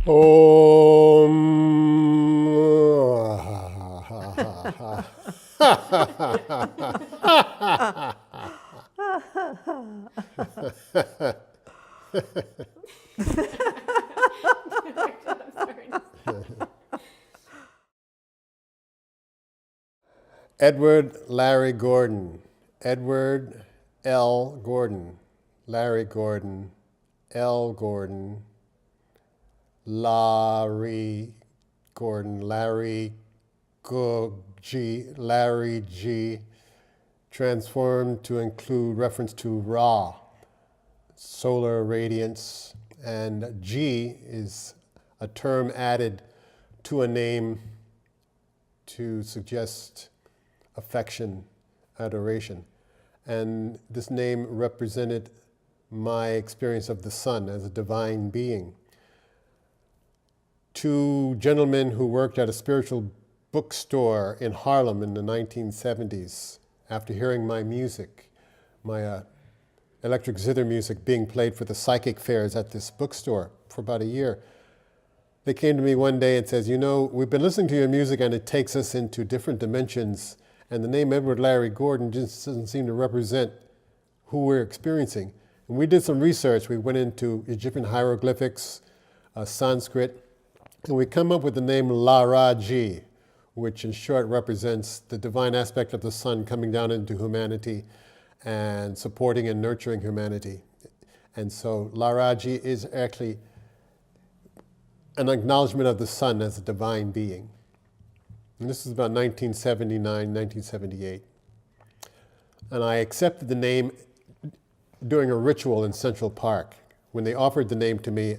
Om. Edward Larry Gordon, Edward L. Gordon, Larry Gordon, L. Gordon, Larry Gordon, Larry G, Larry G, transformed to include reference to Ra, solar radiance, and G is a term added to a name to suggest affection, adoration. And this name represented my experience of the sun as a divine being. Two gentlemen who worked at a spiritual bookstore in Harlem in the 1970s, after hearing my music, my electric zither music being played for the psychic fairs at this bookstore for about a year, they came to me one day and says, you know, we've been listening to your music and it takes us into different dimensions, and the name Edward Larry Gordon just doesn't seem to represent who we're experiencing. And we did some research. We went into Egyptian hieroglyphics, Sanskrit, and we come up with the name Laraaji, which in short represents the divine aspect of the sun coming down into humanity and supporting and nurturing humanity. And so Laraaji is actually an acknowledgement of the sun as a divine being. And this is about 1979, 1978. And I accepted the name during a ritual in Central Park. When they offered the name to me,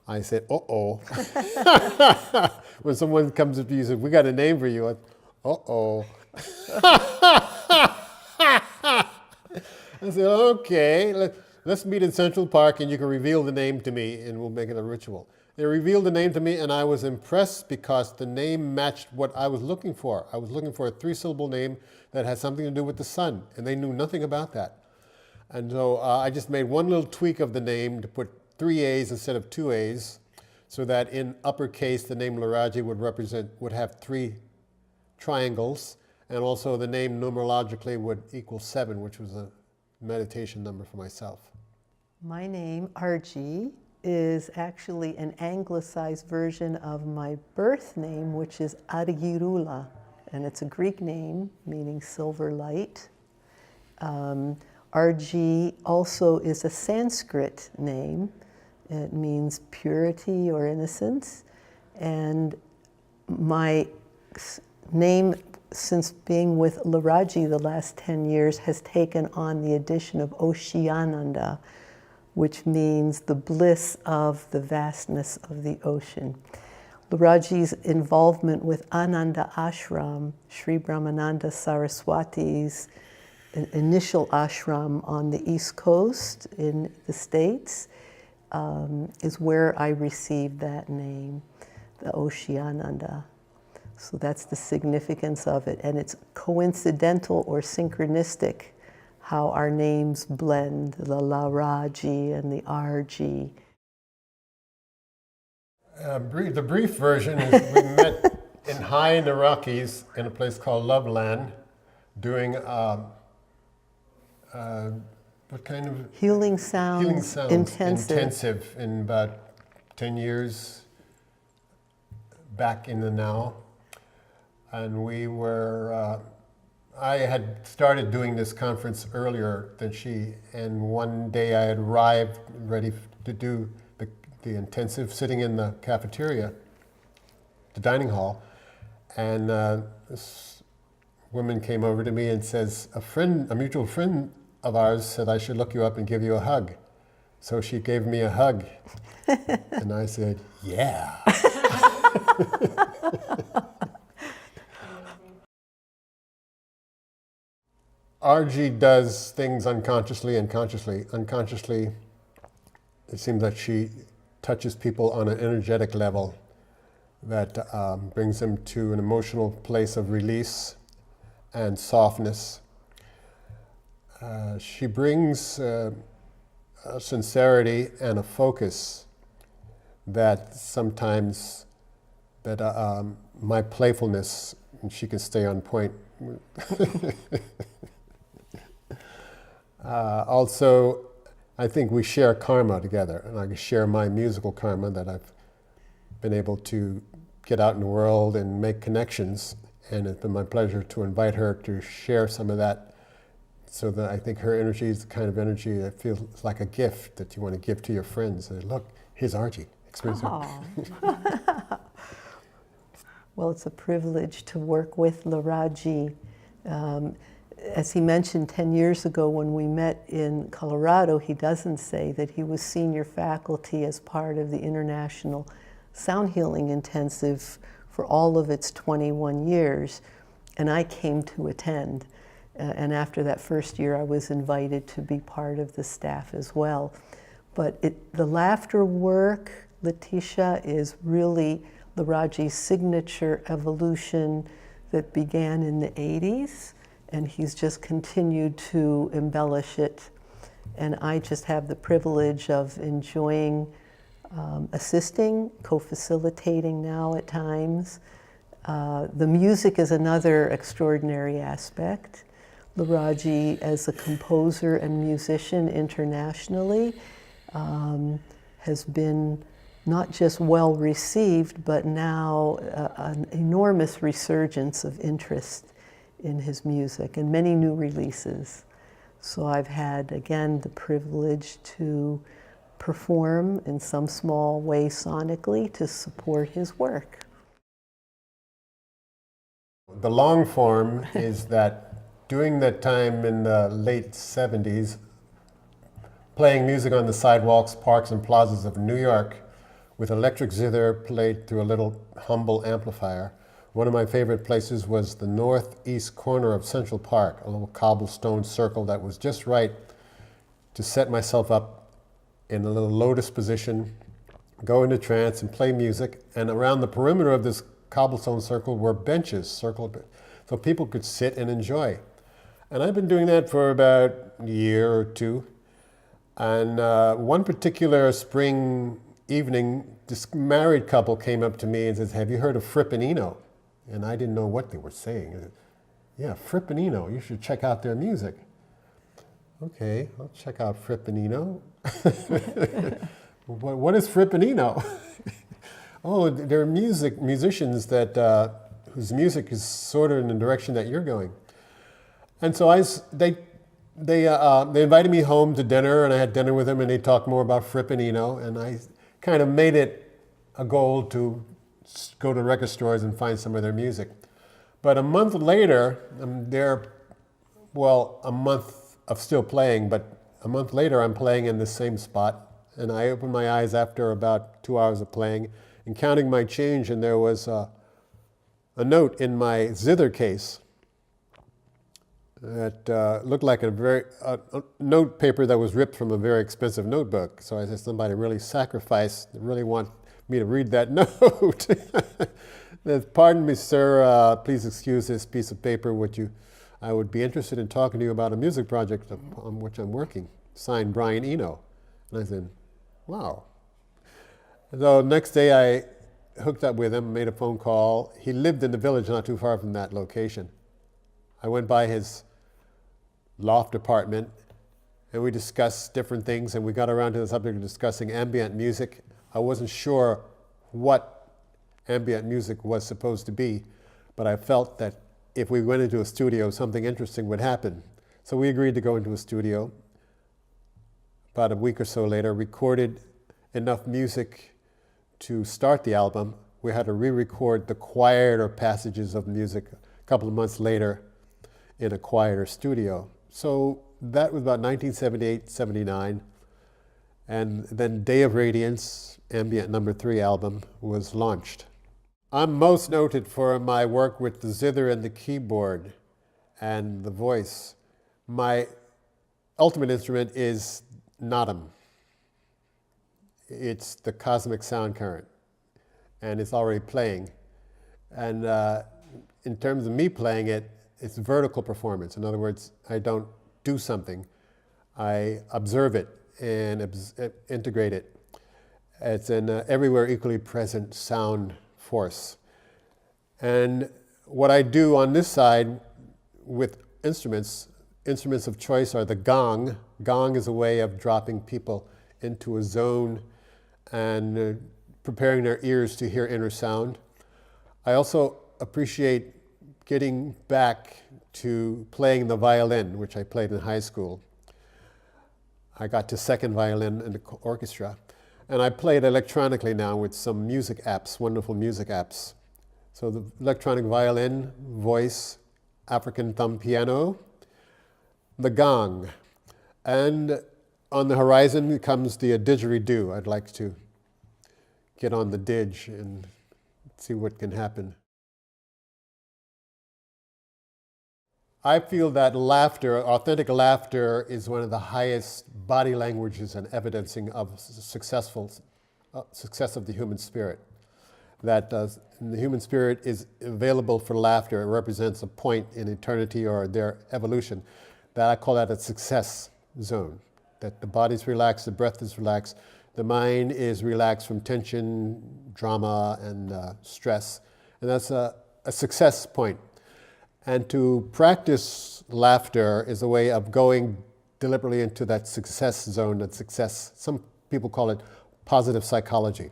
I said, uh-oh. When someone comes up to you and says, we got a name for you, uh-oh. I said, okay, let's meet in Central Park and you can reveal the name to me and we'll make it a ritual. They revealed the name to me and I was impressed because the name matched what I was looking for. I was looking for a 3-syllable name that had something to do with the sun, and they knew nothing about that. And so I just made one little tweak of the name to put 3 A's instead of 2 A's, so that in uppercase the name Laraaji would have 3 triangles, and also the name numerologically would equal 7, which was a meditation number for myself. My name, Arji, is actually an anglicized version of my birth name, which is Argirula, and it's a Greek name meaning silver light. Arji also is a Sanskrit name. It means purity or innocence. And my name, since being with Laraaji the last 10 years, has taken on the addition of OceAnanda, which means the bliss of the vastness of the ocean. Laraaji's involvement with Ananda Ashram, Sri Brahmananda Saraswati's initial ashram on the East Coast in the States, is where I received that name, the OceAnanda. So that's the significance of it. And it's coincidental or synchronistic how our names blend, the Laraaji and the Arji. The brief version is we met high in the Rockies in a place called Loveland doing what kind of? Healing Sounds Intensive in about 10 years back in the now. And we were, I had started doing this conference earlier than she, and one day I had arrived ready to do the intensive, sitting in the cafeteria, the dining hall, and this woman came over to me and says, a mutual friend of ours said I should look you up and give you a hug. So she gave me a hug, and I said, yeah. Arji does things unconsciously and consciously. Unconsciously, it seems that she touches people on an energetic level that brings them to an emotional place of release and softness. She brings a sincerity and a focus that sometimes that my playfulness, and she can stay on point. Also, I think we share karma together, and I can share my musical karma that I've been able to get out in the world and make connections, and it's been my pleasure to invite her to share some of that, so that I think her energy is the kind of energy that feels like a gift that you want to give to your friends. And look, here's Arji. Experience her. Well, it's a privilege to work with Laraaji. As he mentioned 10 years ago when we met in Colorado, he doesn't say that he was senior faculty as part of the International Sound Healing Intensive for all of its 21 years, and I came to attend. And after that first year, I was invited to be part of the staff as well. But the laughter work, Letitia, is really Laraaji's signature evolution that began in the 80s, and he's just continued to embellish it. And I just have the privilege of enjoying assisting, co-facilitating now at times. The music is another extraordinary aspect. Laraaji, as a composer and musician internationally, has been not just well received, but now an enormous resurgence of interest in his music and many new releases. So I've had, again, the privilege to perform in some small way sonically to support his work. The long form is that during that time in the late 70s, playing music on the sidewalks, parks, and plazas of New York with electric zither played through a little humble amplifier. One of my favorite places was the northeast corner of Central Park, a little cobblestone circle that was just right to set myself up in a little lotus position, go into trance and play music. And around the perimeter of this cobblestone circle were benches circled, so people could sit and enjoy. And I've been doing that for about a year or two. And one particular spring evening, this married couple came up to me and says, "Have you heard of Frippanino?" And I didn't know what they were saying. I said, "Yeah, Frippanino, you should check out their music." Okay, I'll check out Frippanino. What is Frippanino? Oh, they're musicians that whose music is sort of in the direction that you're going. And so they invited me home to dinner, and I had dinner with them, and they talked more about Frippanino, and I kind of made it a goal to go to record stores and find some of their music. But a month later, a month of still playing, but a month later I'm playing in the same spot, and I opened my eyes after about 2 hours of playing and counting my change, and there was a note in my zither case that looked like a note paper that was ripped from a very expensive notebook. So I said, somebody really sacrificed, really want me to read that note. "Pardon me, sir, please excuse this piece of paper. I would be interested in talking to you about a music project on which I'm working. Signed, Brian Eno." And I said, wow. So next day I hooked up with him, made a phone call. He lived in the village not too far from that location. I went by his loft apartment, and we discussed different things, and we got around to the subject of discussing ambient music. I wasn't sure what ambient music was supposed to be, but I felt that if we went into a studio, something interesting would happen. So we agreed to go into a studio. About a week or so later, recorded enough music to start the album. We had to re-record the quieter passages of music a couple of months later in a quieter studio. So that was about 1978, 79. And then Day of Radiance, Ambient #3 album, was launched. I'm most noted for my work with the zither and the keyboard and the voice. My ultimate instrument is Nadam. It's the cosmic sound current, and it's already playing. And in terms of me playing it, it's vertical performance. In other words, I don't do something. I observe it and integrate it. It's an everywhere equally present sound force. And what I do on this side with instruments of choice are the gong. Gong is a way of dropping people into a zone and preparing their ears to hear inner sound. I also appreciate getting back to playing the violin, which I played in high school. I got to second violin in the orchestra. And I play it electronically now with some music apps, wonderful music apps. So the electronic violin, voice, African thumb piano, the gong. And on the horizon comes the didgeridoo. I'd like to get on the didge and see what can happen. I feel that laughter, authentic laughter, is one of the highest body languages and evidencing of success of the human spirit. That the human spirit is available for laughter. It represents a point in eternity or their evolution. That I call that a success zone. That the body's relaxed, the breath is relaxed, the mind is relaxed from tension, drama, and stress. And that's a success point. And to practice laughter is a way of going deliberately into that success zone, that success, some people call it positive psychology.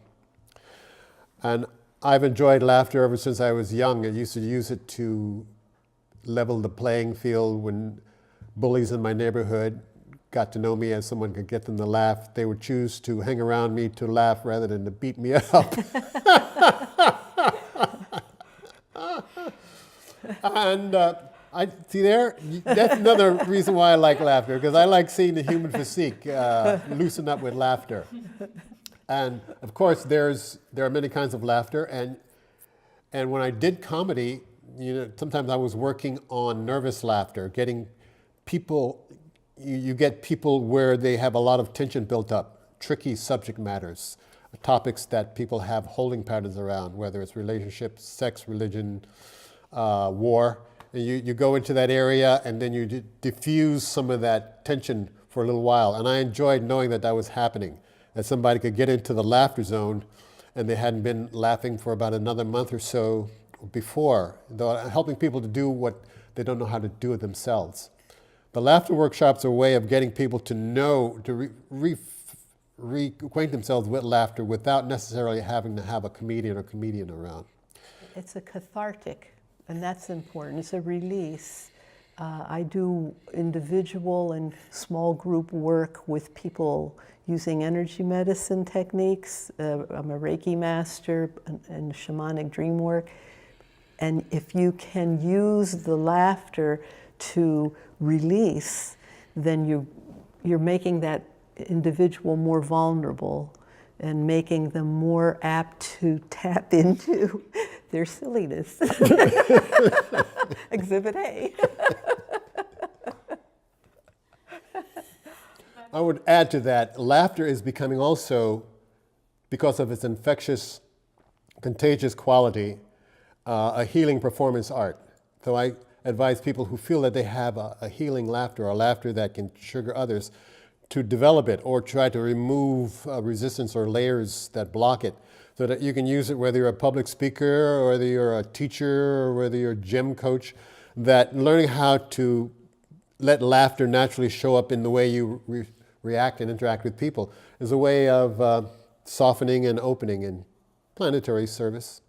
And I've enjoyed laughter ever since I was young. I used to use it to level the playing field when bullies in my neighborhood got to know me as someone could get them to laugh. They would choose to hang around me to laugh rather than to beat me up. And I see there, that's another reason why I like laughter, because I like seeing the human physique loosen up with laughter. And of course, there are many kinds of laughter. And when I did comedy, sometimes I was working on nervous laughter, getting people, you get people where they have a lot of tension built up, tricky subject matters, topics that people have holding patterns around, whether it's relationships, sex, religion, war. And you go into that area and then you diffuse some of that tension for a little while. And I enjoyed knowing that was happening, that somebody could get into the laughter zone and they hadn't been laughing for about another month or so before, though helping people to do what they don't know how to do it themselves. The laughter workshops are a way of getting people to know, to reacquaint themselves with laughter without necessarily having to have a comedian around. It's a cathartic. And that's important. It's a release. I do individual and small group work with people using energy medicine techniques. I'm a Reiki master and shamanic dream work. And if you can use the laughter to release, then you're making that individual more vulnerable and making them more apt to tap into their silliness. Exhibit A. I would add to that, laughter is becoming also, because of its infectious, contagious quality, a healing performance art. So I advise people who feel that they have a healing laughter, or laughter that can trigger others, to develop it or try to remove resistance or layers that block it, so that you can use it whether you're a public speaker or whether you're a teacher or whether you're a gym coach, that learning how to let laughter naturally show up in the way you react and interact with people is a way of softening and opening in planetary service.